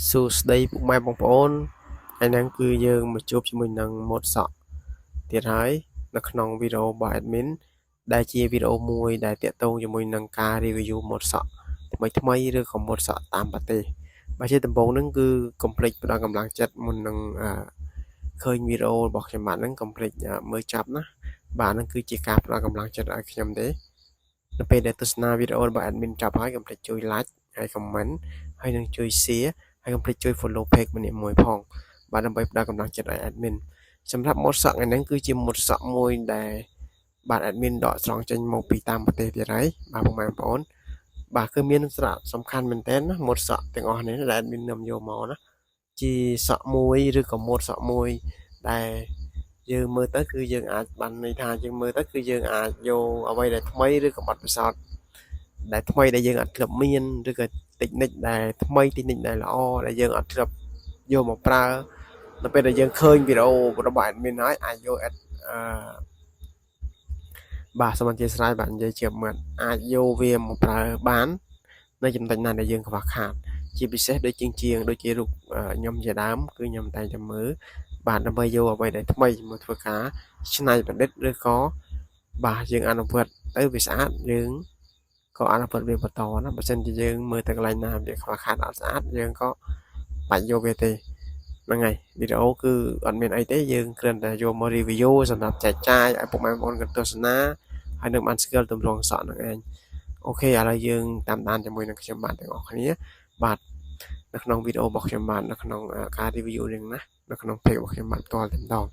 សួស្តីពុកម៉ែបងប្អូនថ្ងៃហ្នឹងគឺយើងមកជួបជាមួយនឹងម៉ូតសក់ទៀតហើយនៅក្នុងវីដេអូរបស់ admin ដែលជាវីដេអូមួយដែលទាក់ទងជាមួយនឹងការ review ម៉ូតសក់ថ្មីឬក៏ម៉ូតសក់តាមប្រទេសបើជាដំបូងហ្នឹងគឺកុំភ្លេចផ្ដល់កម្លាំងចិត្តមុននឹងឃើញវីដេអូរបស់ខ្ញុំបាទហ្នឹងកុំភ្លេចមើលចាប់ណាបាទហ្នឹងគឺជាការផ្ដល់កម្លាំងចិត្តឲ្យខ្ញុំទេនៅពេលដែលទស្សនាវីដេអូរបស់ admin ចប់ហើយកុំភ្លេចជួយ like ហើយ comment ហើយនឹងជួយ share ហើយកុំភ្លេចជួយ follow page ម្នាក់មួយផងបាទដើម្បីផ្ដល់កម្លាំងចិត្តឲ្យ admin សម្រាប់ម៉ូតសក់ថ្ងៃហ្នឹងគឺជាម៉ូតសក់មួយដែលបាទ admin ដកស្រង់ចេញមកពីតាមប្រទេសទៀតហើយបាទពុកម៉ែបងប្អូនបាទគឺមានសារៈសំខាន់មែនទែនណាម៉ូតសក់ទាំងអស់នេះដែល admin នាំយកមកណាជាសក់មួយឬក៏ម៉ូតសក់មួយដែលយើងមើលទៅគឺយើងអាចបានន័យថាយើងមើលទៅគឺយើងអាចយកអ្វីដែលថ្មីឬក៏បទពិសោធន៍ដែលថ្មីដែលយើងអត់ធ្លាប់មានឬក៏តិចនិចដែលថ្មីតិចនិចដែលល្អដែលយើងអត់ធ្លាប់យកមកប្រើនៅពេលដែលយើងឃើញវីដេអូរបស់ admin ហើយអាចយកបាទសូមអធិស្ឋានបាទនិយាយជាមិត្តអាចយកវាមកប្រើបាននៅចំណុចណាដែលយើងខ្វះខាតជាពិសេសដូចជាងដូចជារូបខ្ញុំជាដើមគឺខ្ញុំតែងតែមើលបាទដើម្បីយកអ្វីដែលថ្មីមកធ្វើការច្នៃប្រឌិតឬក៏បាទយើងអនុវត្តទៅវាស្អាតយើងក៏អនុវត្តវាបន្តណាបើមិនជាយើងមើលទៅកន្លែងណាវាខ្វះខាតអត់ស្អាតយើងក៏បាច់យកវាទេហ្នឹងហើយវីដេអូគឺអត់មានអីទេយើងគ្រាន់តែយកមក review សម្រាប់ចែកចាយឲ្យពុកម៉ែបងប្អូនក៏ទស្សនាហើយនឹងបានស្គាល់ទម្រង់សក់នឹងឯងអូខេឥឡូវយើងតាមដានជាមួយនឹងខ្ញុំបាទទាំងអស់គ្នាបាទនៅក្នុងវីដេអូរបស់ខ្ញុំបាទនៅក្នុងការ review នេះណានៅក្នុង page របស់ខ្ញុំបាទផ្ទាល់តែម្ដង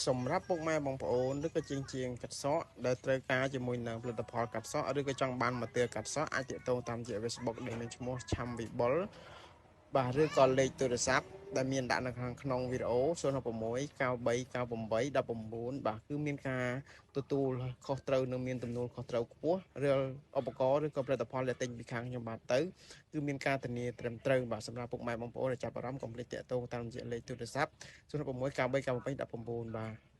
សម្រាប់ពុកម៉ែបងប្អូនឬក៏ជាងកាត់សក់ដែលត្រូវការជាមួយនឹងផលិតផលកាត់សក់ឬក៏ចង់បានម៉ាទ័រកាត់សក់អាចទាក់ទងតាមរយៈ Facebook ដែលមានឈ្មោះឆាំវិបុលបាទឬក៏លេខទូរស័ព្ទដែលមានដាក់នៅខាងក្នុងវីដេអូ016 9398 19បាទគឺមានការទទួលខុសត្រូវនិងមានទំនួលខុសត្រូវខ្ពស់រាល់ឧបករណ៍ឬក៏ផលិតផលដែលទិញពីខាងខ្ញុំបាទទៅគឺមានការធានាត្រឹមត្រូវបាទសម្រាប់ពុកម៉ែបងប្អូនដែលចាប់អារម្មណ៍កុំភ្លេចតាក់ទងតាមរយៈលេខទូរស័ព្ទ016 9398 19បាទ